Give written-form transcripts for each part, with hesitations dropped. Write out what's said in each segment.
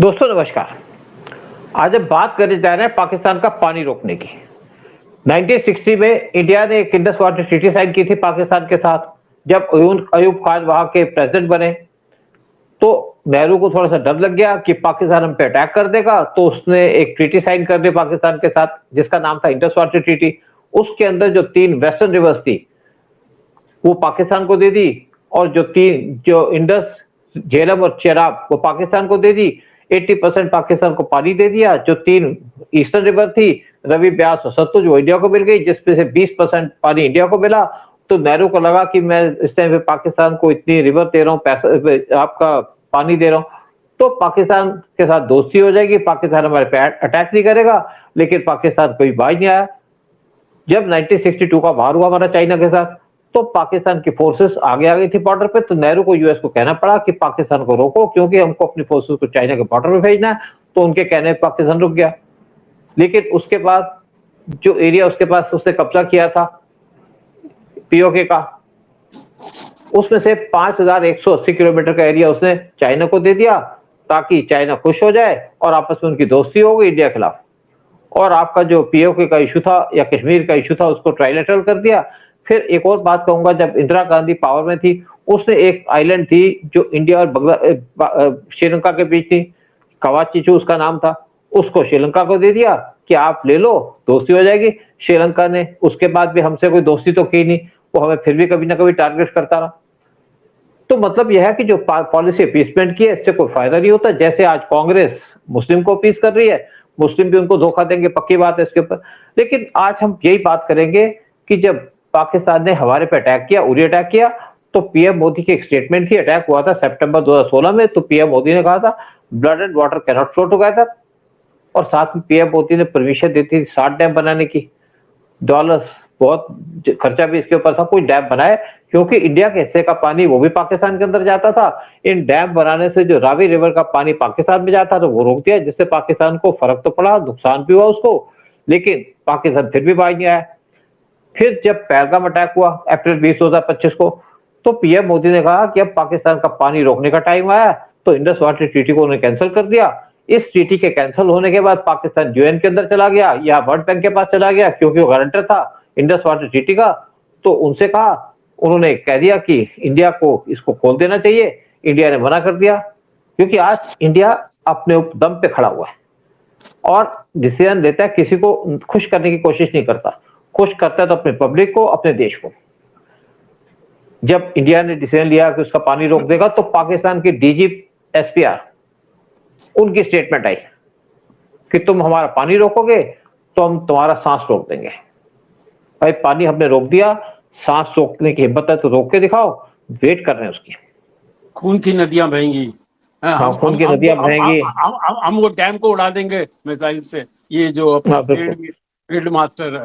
दोस्तों नमस्कार। आज हम बात करने जा रहे हैं पाकिस्तान का पानी रोकने की। 1960 में इंडिया ने एक इंडस वाटर ट्रीटी साइन की थी पाकिस्तान के साथ। जब अयूब खान वहां के प्रेसिडेंट बने तो नेहरू को थोड़ा सा डर लग गया कि पाकिस्तान हम पे अटैक कर देगा, तो उसने एक ट्रीटी साइन कर दी पाकिस्तान के साथ जिसका नाम था इंडस वाटर ट्रीटी। उसके अंदर जो 3 वेस्टर्न रिवर्स थी वो पाकिस्तान को दे दी, और जो इंडस, झेलम और चेनाब वो पाकिस्तान को दे दी। 80% पाकिस्तान को पानी दे दिया। जो 3 ईस्टर्न रिवर थी, रवि, ब्यास और सतलुज, वो इंडिया को मिल गई, जिसमें से 20% पानी इंडिया को मिला। तो नेहरू को लगा कि मैं इस टाइम पे पाकिस्तान को इतनी रिवर दे रहा हूँ, पैसा आपका पानी दे रहा हूँ, तो पाकिस्तान के साथ दोस्ती हो जाएगी, पाकिस्तान हमारे पे अटैक नहीं करेगा। लेकिन पाकिस्तान कोई बाज नहीं आया। जब 1962 का वार हुआ हमारा चाइना के साथ, तो पाकिस्तान की फोर्सेस आगे आ गई थी बॉर्डर पे। तो नेहरू को यूएस को कहना पड़ा कि पाकिस्तान को रोको, क्योंकि हमको अपनी फोर्सेस को चाइना के बॉर्डर पे भेजना है। तो उनके कहने पर पाकिस्तान रुक गया। लेकिन उसके बाद जो एरिया उसके पास उसने कब्जा किया था पीओके का, उसमें से 5180 किलोमीटर का एरिया उसने चाइना को दे दिया, ताकि चाइना खुश हो जाए और आपस में उनकी दोस्ती हो गई इंडिया के खिलाफ। और आपका जो पीओके का इशू था या कश्मीर का इशू था, उसको ट्राइलेटरल कर दिया। फिर एक और बात कहूंगा, जब इंदिरा गांधी पावर में थी, उसने एक आइलैंड थी जो इंडिया और श्रीलंका के बीच थी, कवाचीचू उसका नाम था, उसको श्रीलंका को दे दिया कि आप ले लो, दोस्ती हो जाएगी। श्रीलंका ने उसके बाद भी हमसे कोई दोस्ती तो की नहीं, वो हमें फिर भी कभी ना कभी टारगेट करता रहा। तो मतलब यह है कि जो पॉलिसी अपीसमेंट की है, इससे कोई फायदा नहीं होता। जैसे आज कांग्रेस मुस्लिम को अपीस कर रही है, मुस्लिम भी उनको धोखा देंगे, पक्की बात है इसके ऊपर। लेकिन आज हम यही बात करेंगे कि जब पाकिस्तान ने हमारे पे अटैक किया, उरी अटैक किया, तो पीएम मोदी की एक स्टेटमेंट थी, अटैक हुआ था सितंबर 2016 में। तो पीएम मोदी ने कहा था blood and water can not flow together, और साथ में पीएम मोदी ने परमिशन दी थी 60 डैम बनाने की। डॉलर्स बहुत खर्चा भी इसके ऊपर था, कोई डैम बनाए, क्योंकि इंडिया के हिस्से का पानी वो भी पाकिस्तान के अंदर जाता था। इन डैम बनाने से जो रावी रिवर का पानी पाकिस्तान में जाता था वो रोक दिया, जिससे पाकिस्तान को फर्क तो पड़ा, नुकसान भी हुआ उसको, लेकिन पाकिस्तान फिर भी बाज नहीं आया। फिर जब पहलगाम अटैक हुआ अप्रैल 20 2025 को, तो पीएम मोदी ने कहा कि अब पाकिस्तान का पानी रोकने का टाइम आया, तो इंडस वाटर ट्रीटी को उन्होंने कैंसिल कर दिया। इस ट्रीटी के कैंसिल होने के बाद पाकिस्तान यूएन के अंदर चला गया या वर्ल्ड बैंक के पास चला गया, क्योंकि वो गारंटर था इंडस वाटर ट्रीटी का। तो उनसे कहा, उन्होंने कह दिया कि इंडिया को इसको खोल देना चाहिए। इंडिया ने मना कर दिया, क्योंकि आज इंडिया अपने दम पे खड़ा हुआ है और डिसीजन लेता है, किसी को खुश करने की कोशिश नहीं करता। खुश करता है तो अपने पब्लिक को, अपने देश को। जब इंडिया ने डिसीजन लिया कि उसका पानी रोक देगा, तो पाकिस्तान की डीजी एसपीआर उनकी स्टेटमेंट आई कि तुम हमारा पानी रोकोगे तो हम तुम्हारा सांस रोक देंगे। भाई पानी हमने रोक दिया, सांस रोकने की हिम्मत है तो रोक के दिखाओ, वेट कर रहे हैं उसकी। खून की नदियां बहेंगी। हाँ, खून की नदियां बहेंगी। हम वो डैम को उड़ा देंगे मिसाइल से। ये जो अपना फील्ड मार्शल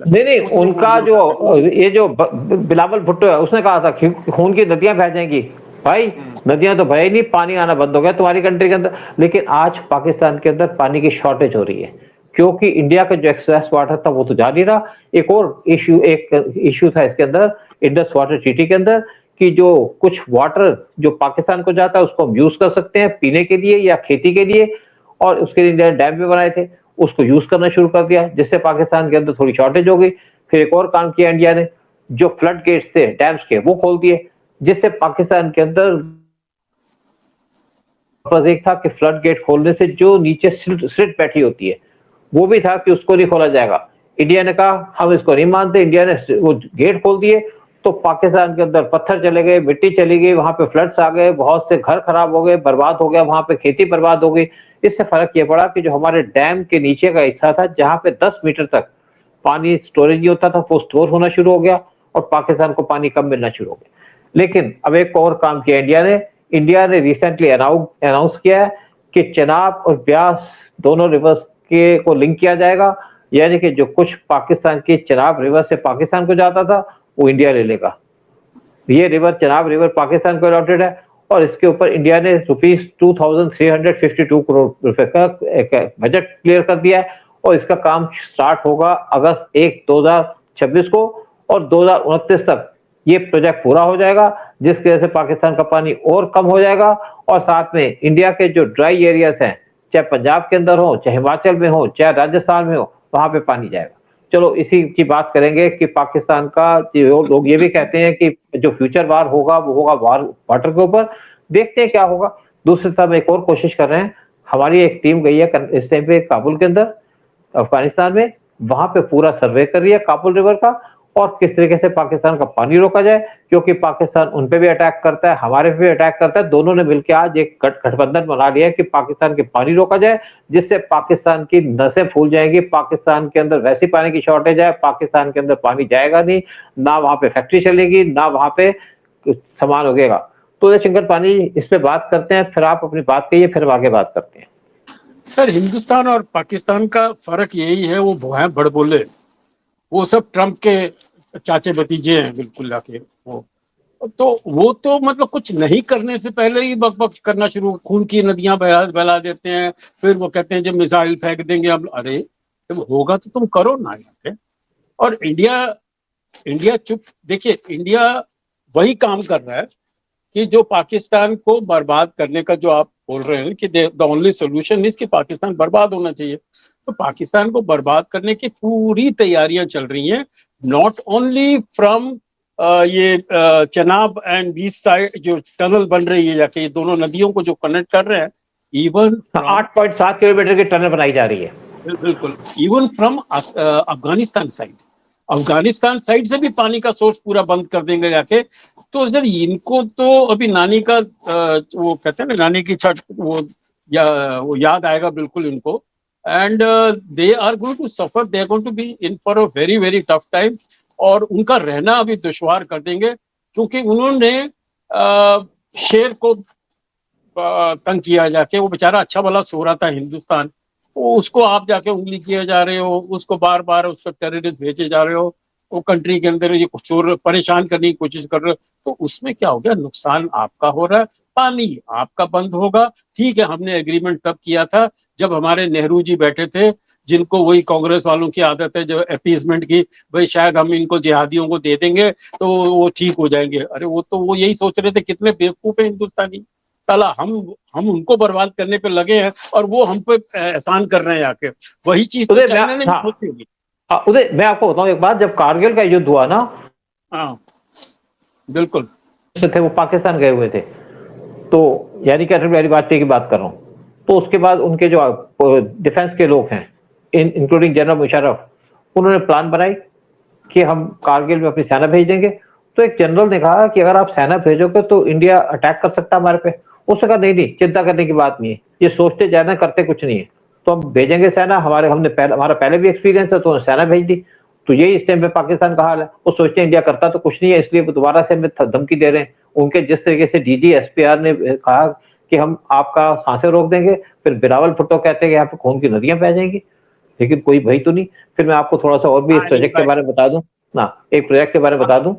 नहीं, उनका जो ये जो बिलावल भुट्टो है, उसने कहा था कि खून की नदियां बह जाएंगी। भाई नदियां तो बहे नहीं, पानी आना बंद हो गया तुम्हारी कंट्री के अंदर। लेकिन आज पाकिस्तान के अंदर पानी की शॉर्टेज हो रही है, क्योंकि इंडिया का जो एक्सेस वाटर था वो तो जा नहीं रहा। एक और इशू था इसके अंदर, इंडस वाटर ट्रीटी के अंदर, कि जो कुछ वाटर जो पाकिस्तान को जाता है उसको हम यूज कर सकते हैं पीने के लिए या खेती के लिए, और उसके लिए इंडिया ने डैम भी बनाए थे, उसको यूज करना शुरू कर दिया, जिससे पाकिस्तान के अंदर थोड़ी शॉर्टेज हो गई। फिर एक और काम किया इंडिया ने, जो फ्लड गेट्स थे डैम्स के वो खोल दिए, जिससे पाकिस्तान के अंदर एक था कि फ्लड गेट खोलने से जो नीचे स्लिट बैठी होती है वो भी था कि उसको नहीं खोला जाएगा। इंडिया ने कहा हम इसको नहीं मानते, इंडिया ने वो गेट खोल दिए, तो पाकिस्तान के अंदर पत्थर चले गए, मिट्टी चली गई, वहां पे फ्लड्स आ गए, बहुत से घर खराब हो गए, बर्बाद हो गया, वहां पे खेती बर्बाद हो गई। इससे फर्क ये पड़ा कि जो हमारे डैम के नीचे का हिस्सा था, जहां पे 10 मीटर तक पानी स्टोरेज नहीं होता था, वो स्टोर होना शुरू हो गया और पाकिस्तान को पानी कम मिलना शुरू हो गया। लेकिन अब एक और काम किया इंडिया ने रिसेंटली अनाउंस किया है कि चेनाब और ब्यास दोनों रिवर्स के को लिंक किया जाएगा, यानी कि जो कुछ पाकिस्तान की चेनाब रिवर से पाकिस्तान को जाता था वो इंडिया ले लेगा। ये रिवर, चेनाब रिवर, पाकिस्तान को अलॉटेड है, और इसके ऊपर इंडिया ने ₹2352 करोड़ रुपए का एक बजट क्लियर कर दिया है, और इसका काम स्टार्ट होगा अगस्त 1 2026 को, और 2029 तक ये प्रोजेक्ट पूरा हो जाएगा, जिसकी वजह से पाकिस्तान का पानी और कम हो जाएगा और साथ में इंडिया के जो ड्राई एरियाज हैं, चाहे पंजाब के अंदर हो, चाहे हिमाचल में हो, चाहे राजस्थान में हो, वहां पे पानी जाएगा। चलो इसी की बात करेंगे कि पाकिस्तान का जो लोग ये भी कहते हैं कि जो फ्यूचर वार होगा वो होगा वाटर के ऊपर। देखते हैं क्या होगा। दूसरी तरफ एक और कोशिश कर रहे हैं, हमारी एक टीम गई है इस टाइम पे काबुल के अंदर, अफगानिस्तान में, वहां पे पूरा सर्वे कर रही है काबुल रिवर का और किस तरीके से पाकिस्तान का पानी रोका जाए, क्योंकि पाकिस्तान उन पे भी अटैक करता है, हमारे पे भी अटैक करता है। दोनों ने मिलकर आज एक गठबंधन बना लिया है कि पाकिस्तान के पानी रोका जाए, जिससे पाकिस्तान की नसें फूल जाएंगी, पाकिस्तान के अंदर वैसी पानी की शॉर्टेज है, पाकिस्तान के अंदर पानी जाएगा नहीं, ना वहां पे फैक्ट्री चलेगी, ना वहां पे सामान उगेगा। तो ये शंकर पानी इस पे बात करते हैं, फिर आप अपनी बात कहिए, फिर हम आगे बात करते हैं। सर, हिंदुस्तान और पाकिस्तान का फर्क यही है, वो हैं बड़बोले, वो सब ट्रम्प के चाचे भतीजे हैं बिल्कुल आके। वो तो मतलब कुछ नहीं करने से पहले ही बकबक करना शुरू, खून की नदियां बहला देते हैं, फिर वो कहते हैं जब मिसाइल फेंक देंगे हम। अरे जब होगा तो तुम करो ना यहाँ पे। और इंडिया चुप। देखिए, इंडिया वही काम कर रहा है कि जो पाकिस्तान को बर्बाद करने का जो आप बोल रहे हैं कि द ओनली सोल्यूशन इज कि पाकिस्तान बर्बाद होना चाहिए। तो पाकिस्तान को बर्बाद करने की पूरी तैयारियां चल रही हैं, नॉट ओनली फ्रॉम ये चनाब एंड बीच साइड जो टनल बन रही है, जाके ये दोनों नदियों को जो कनेक्ट कर रहे हैं, इवन 8.7 किलोमीटर की टनल बनाई जा रही है। बिल्कुल, इवन फ्रॉम अफगानिस्तान साइड से भी पानी का सोर्स पूरा बंद कर देंगे जाके। तो सर, इनको तो अभी नानी का वो कहते हैं ना, नानी की छठ, वो याद आएगा बिल्कुल इनको। And they are going to suffer, they are going to be in for a very very tough time. और उनका रहना अभी दुश्वार कर देंगे, क्योंकि उन्होंने शेर को तंग किया जाके। वो बेचारा अच्छा भला सो रहा था हिंदुस्तान, उसको आप जाके उंगली किए जा रहे हो, उसको बार बार उस पर टेररिस्ट भेजे जा रहे हो, वो कंट्री के अंदर ये चोर परेशान करने की कोशिश कर रहे हो। तो उसमें क्या हो गया, नुकसान आपका हो रहा है, पानी आपका बंद होगा। ठीक है, हमने एग्रीमेंट तब किया था जब हमारे नेहरू जी बैठे थे, जिनको वही कांग्रेस वालों की आदत है जो अपीजमेंट की, भाई शायद हम इनको जिहादियों को दे देंगे तो वो ठीक हो जाएंगे। अरे वो यही सोच रहे थे, कितने बेवकूफ है हिंदुस्तानी। साला हम उनको बर्बाद करने पे लगे हैं और वो हम पे एहसान कर रहे हैं आके। वही चीज तो चाइना ने भी सोची होगी। उदय, मैं आपको बताऊं एक बात, जब कारगिल का युद्ध हुआ ना, हाँ बिल्कुल, थे वो पाकिस्तान गए हुए थे, तो यानी कि अटल बिहारी वाजपेयी की बात कर रहा हूँ। तो उसके बाद उनके जो डिफेंस के लोग हैं, इंक्लूडिंग जनरल मुशर्रफ, उन्होंने प्लान बनाई कि हम कारगिल में अपनी सेना भेज देंगे। तो एक जनरल ने कहा कि अगर आप सेना भेजोगे तो इंडिया अटैक कर सकता है हमारे पे। उसने कहा नहीं, चिंता करने की बात नहीं है, ये सोचते ज्यादा करते कुछ नहीं है, तो हम भेजेंगे सेना। हमारा पहले भी एक्सपीरियंस है, तो सेना भेज दी। तो यही इस टाइम पे पाकिस्तान का हाल है, वो सोचते हैं इंडिया करता तो कुछ नहीं है, इसलिए वो दोबारा से हमें धमकी दे रहे हैं। उनके जिस तरीके से डीजी एसपीआर ने कहा कि हम आपका सांसें रोक देंगे, फिर बिलावल भुट्टो कहते हैं कि यहाँ पे खून की नदियां बह जाएंगी, लेकिन कोई भाई तो नहीं। फिर मैं आपको थोड़ा सा और भी इस प्रोजेक्ट के बारे में बता दूं ना, एक प्रोजेक्ट के बारे में बता दूं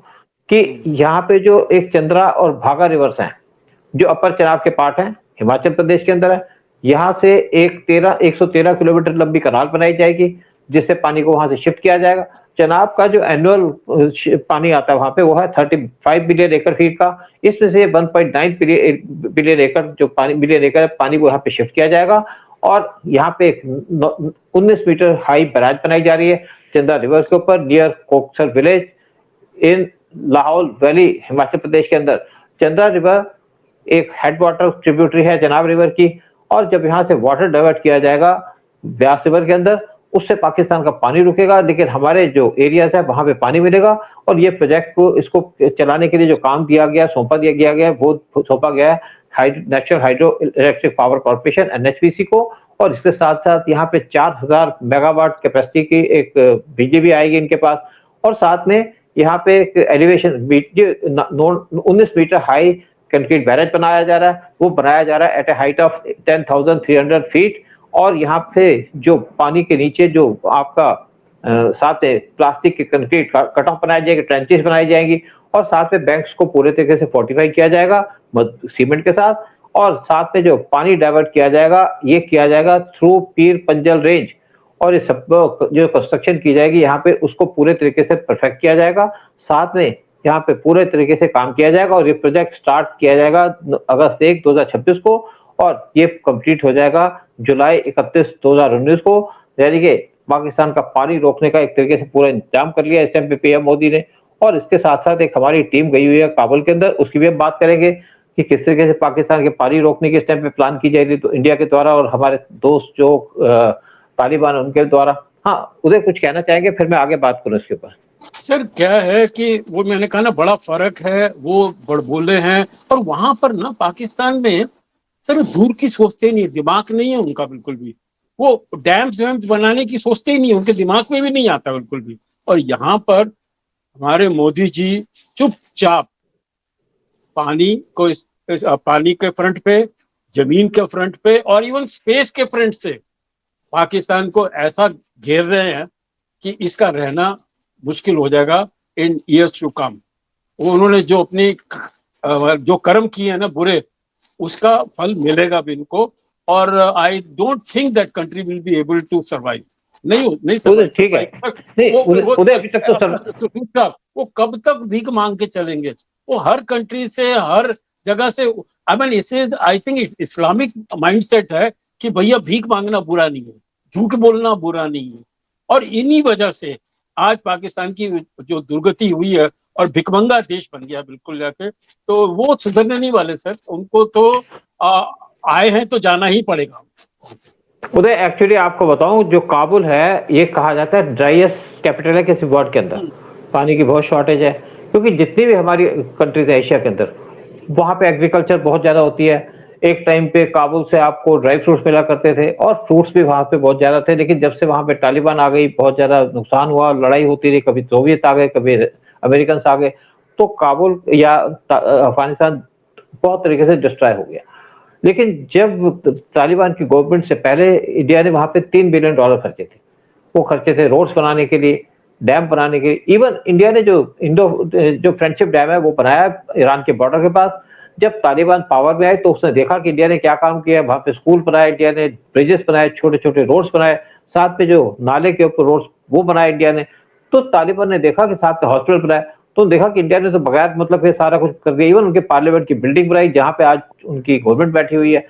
कि यहाँ पे जो एक चंद्रा और भागा रिवर्स हैं, जो अपर चनाब के पार्ट हैं, हिमाचल प्रदेश के अंदर है। यहाँ से 113 किलोमीटर लंबी कनाल बनाई जाएगी, जिससे पानी को वहां से शिफ्ट किया जाएगा। चनाब का जो एनुअल पानी आता है वहां पे, वो है 35 बिलियन एकड़ फीट का। इसमें से 1.9 बिलियन एकड़ जो बिलियन एकड़ पानी को यहाँ पे शिफ्ट किया जाएगा। और यहाँ पे एक 19 मीटर हाई बैराज बनाई जा रही है चंद्रा रिवर के ऊपर, near Koksar village in Lahaul valley, Himachal Pradesh के अंदर। चंद्रा रिवर एक हेड वाटर ट्रिब्यूटरी है चनाब रिवर की, और जब यहाँ से वाटर डाइवर्ट किया जाएगा ब्यास रिवर के अंदर, उससे पाकिस्तान का पानी रुकेगा, लेकिन हमारे जो एरियाज है वहां पे पानी मिलेगा। और ये प्रोजेक्ट को, इसको चलाने के लिए जो काम दिया गया, सौंपा दिया गया है, वो सौंपा गया है national hydro electric power corporation NHPC को। और इसके साथ साथ यहाँ पे 4000 मेगावाट कैपेसिटी की एक बिजली भी आएगी इनके पास। और साथ में यहाँ पे एक elevation 19 metre high concrete barrage बनाया जा रहा है, वो बनाया जा रहा है at a height of 10,300 feet. और यहाँ पे जो पानी के नीचे जो आपका साथ में प्लास्टिक के कंक्रीट कट ऑफ बनाए जाएंगे, ट्रेंचेस बनाई जाएंगी, और साथ में बैंक्स को पूरे तरीके से फोर्टिफाई किया जाएगा सीमेंट के साथ। और साथ में जो पानी डाइवर्ट किया जाएगा, ये किया जाएगा थ्रू पीर पंजल रेंज। और ये सब जो कंस्ट्रक्शन की जाएगी यहाँ पे, उसको पूरे तरीके से परफेक्ट किया जाएगा। साथ में यहाँ पे पूरे तरीके से काम किया जाएगा और ये प्रोजेक्ट स्टार्ट किया जाएगा अगस्त 1 2026 को और ये कंप्लीट हो जाएगा जुलाई 31 2019 को। यानी कि पाकिस्तान का पानी रोकने का एक तरीके से पूरा इंतजाम कर लिया इस टाइम पे पीएम मोदी ने। और इसके साथ साथ एक हमारी टीम गई हुई है काबुल के अंदर, उसकी भी हम बात करेंगे कि किस तरीके से पाकिस्तान के पानी रोकने की इस टाइम पे प्लान की जाएगी तो इंडिया के द्वारा और हमारे दोस्त जो तालिबान उनके द्वारा। हाँ उदय कुछ कहना चाहेंगे, फिर मैं आगे बात करूँ इसके ऊपर। सर क्या है कि वो मैंने कहा ना बड़ा फर्क है, वो बड़बोले हैं और वहां पर ना पाकिस्तान में सर दूर की सोचते नहीं, दिमाग नहीं है उनका बिल्कुल भी। वो डैम्स वैम्स बनाने की सोचते ही नहीं, उनके दिमाग में भी नहीं आता बिल्कुल भी। और यहाँ पर हमारे मोदी जी चुपचाप पानी को पानी के फ्रंट पे, जमीन के फ्रंट पे और इवन स्पेस के फ्रंट से पाकिस्तान को ऐसा घेर रहे हैं कि इसका रहना मुश्किल हो जाएगा इन ईयर्स टू कम। उन्होंने जो अपनी जो कर्म किए हैं ना बुरे, उसका फल मिलेगा भी इनको। और I don't think that country will be able to survive. नहीं उदय ठीक है, नहीं उदय अभी तक तो वो कब तक भीख मांग के चलेंगे? वो हर कंट्री से, हर जगह से, आई मीन इसे आई थिंक इस्लामिक माइंडसेट है कि भैया भीख मांगना बुरा नहीं है, झूठ बोलना बुरा नहीं है। और इन्हीं वजह से आज पाकिस्तान की जो दुर्गति हुई है और भिखमंगा देश बन गया बिल्कुल जाके, तो वो सुधरने नहीं वाले सर। उनको तो आए हैं तो जाना ही पड़ेगा। उदय एक्चुअली आपको बताऊं, जो काबुल है ये कहा जाता है ड्राइएस्ट कैपिटल है किसी वर्ल्ड के अंदर। पानी की बहुत शॉर्टेज है क्योंकि जितनी भी हमारी कंट्रीज है एशिया के अंदर, वहां पे एग्रीकल्चर बहुत ज्यादा होती है। एक टाइम पे काबुल से आपको ड्राई फ्रूट्स मिला करते थे और फ्रूट्स भी वहां पे बहुत ज्यादा थे, लेकिन जब से वहां पे तालिबान आ गई बहुत ज्यादा नुकसान हुआ, लड़ाई होती रही, कभी सोवियत आ गए, कभी अमेरिकन आ गए, तो काबुल या अफगानिस्तान बहुत तरीके से डिस्ट्रॉय हो गया। लेकिन जब तालिबान की गवर्नमेंट से पहले इंडिया ने वहां पे $3 बिलियन खर्चे थे। वो खर्चे थे रोड्स बनाने के लिए, डैम बनाने के लिए। इवन इंडिया ने जो फ्रेंडशिप डैम है वो बनाया ईरान के बॉर्डर के पास। जब तालिबान पावर में आए तो उसने देखा कि इंडिया ने क्या काम किया, वहां पे स्कूल बनाए, इंडिया ने ब्रिजेस बनाए, छोटे छोटे रोड्स बनाए, साथ में जो नाले के ऊपर रोड्स वो बनाए इंडिया ने। तो तालिबान ने देखा कि साथ में हॉस्पिटल बनाए, तो देखा कि इंडिया ने तो बगैर मतलब ये सारा कुछ कर दिया। इवन उनके पार्लियामेंट की बिल्डिंग बनाई जहां पे आज उनकी गवर्नमेंट बैठी हुई है।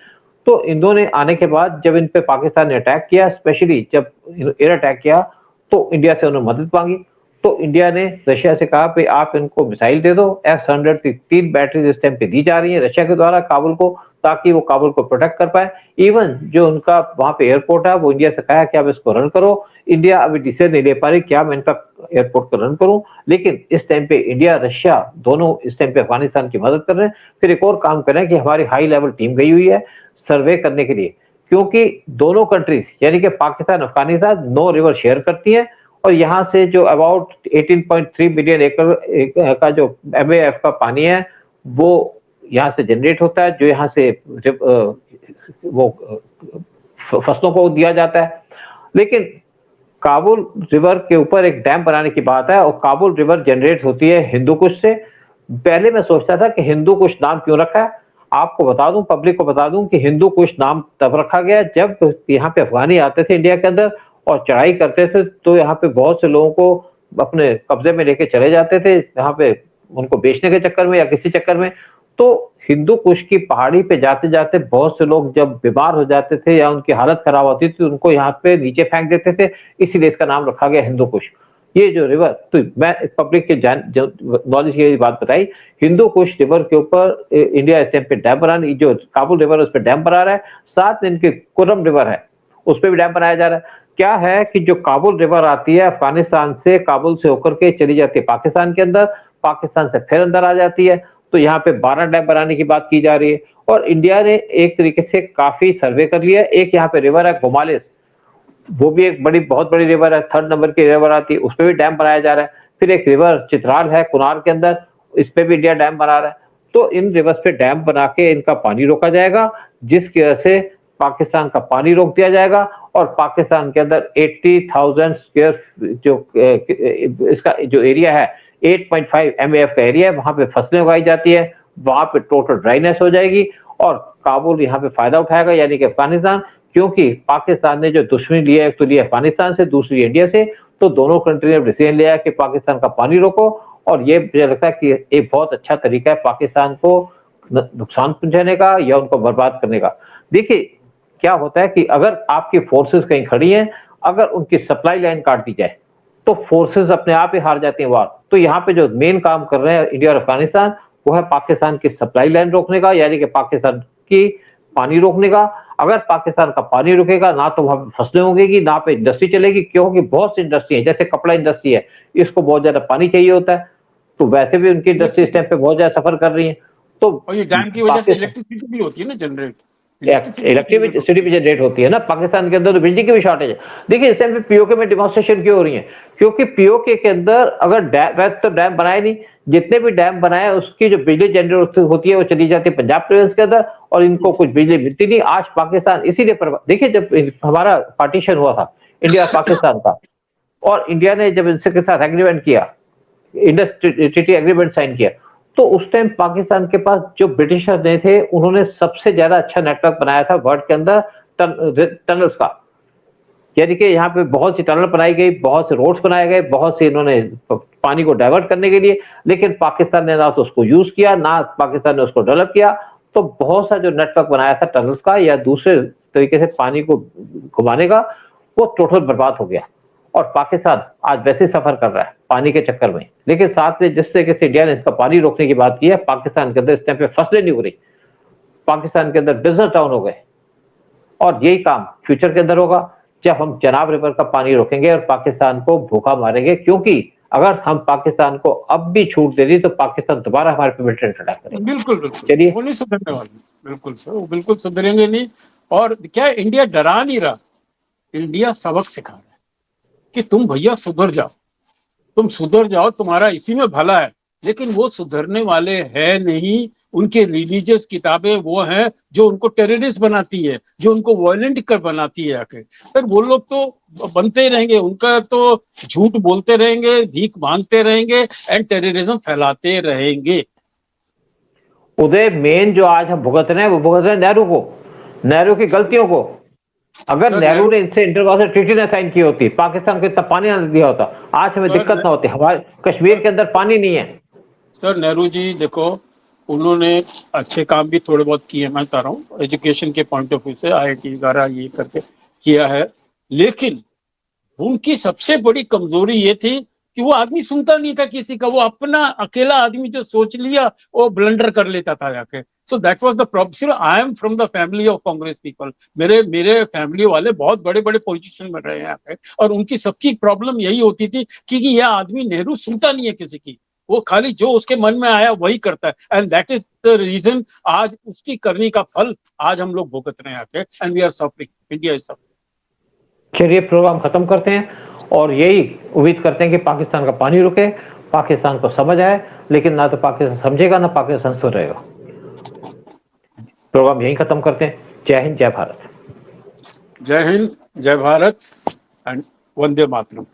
तो इन्होंने आने के बाद जब इन पे पाकिस्तान ने अटैक किया, स्पेशली जब एयर अटैक किया, तो इंडिया से उन्होंने मदद मांगी। तो इंडिया ने रशिया से कहा कि आप इनको मिसाइल दे दो। S-100 की 3 बैटरीज इस टाइम पे दी जा रही है रशिया के द्वारा काबुल को, ताकि वो काबुल को प्रोटेक्ट कर पाए। इवन जो उनका वहां पे एयरपोर्ट है वो इंडिया से कहा कि आप इसको रन करो। इंडिया अभी डिसीजन नहीं ले पा रही क्या मैं इनका एयरपोर्ट को रन करूं, लेकिन इस टाइम पे इंडिया रशिया दोनों इस टाइम पे अफगानिस्तान की मदद कर रहे हैं। फिर एक और काम कर रहे हैं कि हमारी हाई लेवल टीम गई हुई है सर्वे करने के लिए, क्योंकि दोनों कंट्रीज यानी कि पाकिस्तान अफगानिस्तान 9 रिवर शेयर करती है और यहाँ से जो अबाउट 18.3 मिलियन एकड़ का जो MAF का पानी है वो यहाँ से जनरेट होता है, जो यहाँ से वो फसलों को दिया जाता है। लेकिन काबुल रिवर के ऊपर एक डैम बनाने की बात है और काबुल रिवर जनरेट होती है हिंदू कुश से। पहले मैं सोचता था कि हिंदू कुश नाम क्यों रखा है, आपको बता दूं, पब्लिक को बता दूं कि हिंदू कुश नाम तब रखा गया जब यहाँ पे अफगानी आते थे इंडिया के अंदर और चढ़ाई करते थे, तो यहाँ पे बहुत से लोगों को अपने कब्जे में लेके चले जाते थे, यहाँ पे उनको बेचने के चक्कर में या किसी चक्कर में। तो हिंदू कुश की पहाड़ी पे जाते जाते बहुत से लोग जब बीमार हो जाते थे या उनकी हालत खराब होती थी, उनको यहाँ पे नीचे फेंक देते थे, इसीलिए इसका नाम रखा गया हिंदू कुश। ये जो रिवर, तो मैं पब्लिक के नॉलेज की बात बताई, हिंदू कुश रिवर के ऊपर इंडिया इस टाइम पे डैम बना, जो काबुल रिवर उस पर डैम बना रहा है, साथ में इनके कुरम रिवर है उस पर भी डैम बनाया जा रहा है। क्या है कि जो काबुल रिवर आती है अफगानिस्तान से, काबुल से होकर के चली जाती है पाकिस्तान के अंदर, पाकिस्तान से फिर अंदर आ जाती है, तो यहाँ पे 12 डैम बनाने की बात की जा रही है। और इंडिया ने एक तरीके से काफी सर्वे कर लिया। एक यहाँ पे रिवर है गोमालिस, वो भी एक बहुत बड़ी रिवर है, 3rd नंबर की रिवर आती है, उस पर भी डैम बनाया जा रहा है। फिर एक रिवर चित्राल है कुनार के अंदर, इस पे भी इंडिया डैम बना रहा है। तो इन रिवर्स पे डैम बना के इनका पानी रोका जाएगा, जिसकी वजह से पाकिस्तान का पानी रोक दिया जाएगा और पाकिस्तान के अंदर 80,000 स्क्वायर जो इसका जो एरिया है 8.5 MAF का एरिया है, वहां पे फसलें उगाई जाती है, वहां पे टोटल ड्राइनेस हो जाएगी और काबुल यहाँ पे फायदा उठाएगा, यानी कि अफगानिस्तान। क्योंकि पाकिस्तान ने जो दुश्मनी लिया है, एक तो लिया अफगानिस्तान से, दूसरी इंडिया से, तो दोनों कंट्री ने डिसीजन लिया है कि पाकिस्तान का पानी रोको और ये मुझे लगता है कि एक बहुत अच्छा तरीका है पाकिस्तान को नुकसान पहुंचाने का या उनको बर्बाद करने का। देखिए क्या होता है कि अगर आपकी फोर्सेस कहीं खड़ी हैं, अगर उनकी सप्लाई लाइन काट दी जाए तो फोर्सेस अपने आप ही हार जाती हैं वार। तो यहाँ पे जो मेन काम कर रहे हैं इंडिया और अफगानिस्तान, वो है पाकिस्तान की सप्लाई लाइन रोकने का, यानी कि पाकिस्तान की पानी रोकने का। अगर पाकिस्तान का पानी रुकेगा ना तो वहां फसलें होंगी, ना पे इंडस्ट्री चलेगी, क्योंकि बहुत सी इंडस्ट्री है, जैसे कपड़ा इंडस्ट्री है, इसको बहुत ज्यादा पानी चाहिए होता है, तो वैसे भी उनकी इंडस्ट्री इस टाइम पे बहुत ज्यादा सफर कर रही है। तो और ये डैम की वजह से इलेक्ट्रिसिटी भी होती है ना जनरेट, इलेक्ट्रिसिटी भी जनरेट होती है ना। पाकिस्तान के अंदर तो बिजली की भी शॉर्टेज है। देखिए इस टाइम पे पीओके में डिमॉन्स्ट्रेशन क्यों हो रही है, क्योंकि पीओके के अंदर अगर डैम तो डैम बनाए नहीं, जितने भी डैम बनाए उसकी जो बिजली जनरेट होती है वो चली जाती है पंजाब प्रोविंस के अंदर, और इनको कुछ बिजली मिलती नहीं। आज पाकिस्तान इसीलिए देखिए जब हमारा पार्टीशन हुआ था इंडिया पाकिस्तान का, और इंडिया ने जब इनसे के साथ एग्रीमेंट किया, इंडस ट्रीटी एग्रीमेंट साइन किया, तो उस टाइम पाकिस्तान के पास जो ब्रिटिशर्स ने थे, उन्होंने सबसे ज्यादा अच्छा नेटवर्क बनाया था वर्ल्ड के अंदर टनल्स का। यानी कि यहाँ पे बहुत सी टनल बनाई गई, बहुत से रोड्स बनाए गए, बहुत से इन्होंने पानी को डाइवर्ट करने के लिए, लेकिन पाकिस्तान ने ना तो उसको यूज किया, ना पाकिस्तान ने उसको डेवलप किया। तो बहुत सा जो नेटवर्क बनाया था टनल्स का या दूसरे तरीके से पानी को घुमाने का, वो टोटल बर्बाद हो गया। और पाकिस्तान आज वैसे सफर कर रहा है पानी के चक्कर में। लेकिन साथ में जिस तरीके से इंडिया ने इसका पानी रोकने की बात की है, पाकिस्तान के अंदर इस टाइम पे फसलें नहीं हो रही, पाकिस्तान के अंदर बिजनेस डाउन हो गए, और यही काम फ्यूचर के अंदर होगा जब हम चनाब रिवर का पानी रोकेंगे और पाकिस्तान को भूखा मारेंगे। क्योंकि अगर हम पाकिस्तान को अब भी छूट दे दी तो पाकिस्तान दोबारा हमारे पे मिलिटेंट अटैक करेगा। बिल्कुल बिल्कुल, चलिए, वो नहीं सुधरने वाले, बिल्कुल सर, वो बिल्कुल सुधरेंगे नहीं। और क्या इंडिया डरा नहीं रहा, इंडिया सबक सिखा रहा है कि तुम भैया सुधर जाओ, तुम सुधर जाओ, तुम्हारा इसी में भला है। लेकिन वो सुधरने वाले हैं नहीं, उनके रिलीजियस किताबें वो हैं जो उनको टेररिस्ट बनाती है, जो उनको वायलेंट कर बनाती है आके। सर वो लोग तो बनते ही रहेंगे, उनका तो झूठ बोलते रहेंगे, भीख मांगते रहेंगे एंड टेररिज्म फैलाते रहेंगे। उदय मेन जो आज हम भुगत रहे हैं वो भुगत रहे हैं नेहरू को, नेहरू की गलतियों को। अगर नेहरू ने इनसे इंटरनेशनल ट्रीटी ने साइन की होती, पाकिस्तान को इतना पानी ना दिया होता, आज हमें दिक्कत ना होती। हमारे कश्मीर के अंदर पानी नहीं है। सर नेहरू जी देखो, उन्होंने अच्छे काम भी थोड़े बहुत किए, मैं बता रहा हूँ एजुकेशन के पॉइंट ऑफ व्यू से, IIT वगैरह ये करके किया है। लेकिन उनकी सबसे बड़ी कमजोरी ये थी कि वो आदमी सुनता नहीं था किसी का, वो अपना अकेला आदमी जो सोच लिया वो ब्लंडर कर लेता था जाके। So that was the problem. I am from the family of Congress people, मेरे मेरे फैमिली वाले बहुत बड़े बड़े पोजीशन में रहे हैं यहाँ पे, और उनकी सबकी प्रॉब्लम यही होती थी कि यह आदमी नेहरू सुनता नहीं है किसी की, वो खाली जो उसके मन में आया वही करता है। And that is the reason आज उसकी करनी का फल आज हम लोग भुगत रहे हैं आके, and we are suffering, India is suffering. चलिए प्रोग्राम खत्म करते हैं, और यही उम्मीद करते हैं कि पाकिस्तान का पानी रुके, पाकिस्तान को समझ आए, लेकिन ना तो पाकिस्तान समझेगा ना पाकिस्तान सुधरेगा। प्रोग्राम यही खत्म करते हैं। जय हिंद, जय भारत। जय हिंद, जय भारत एंड वंदे मातरम।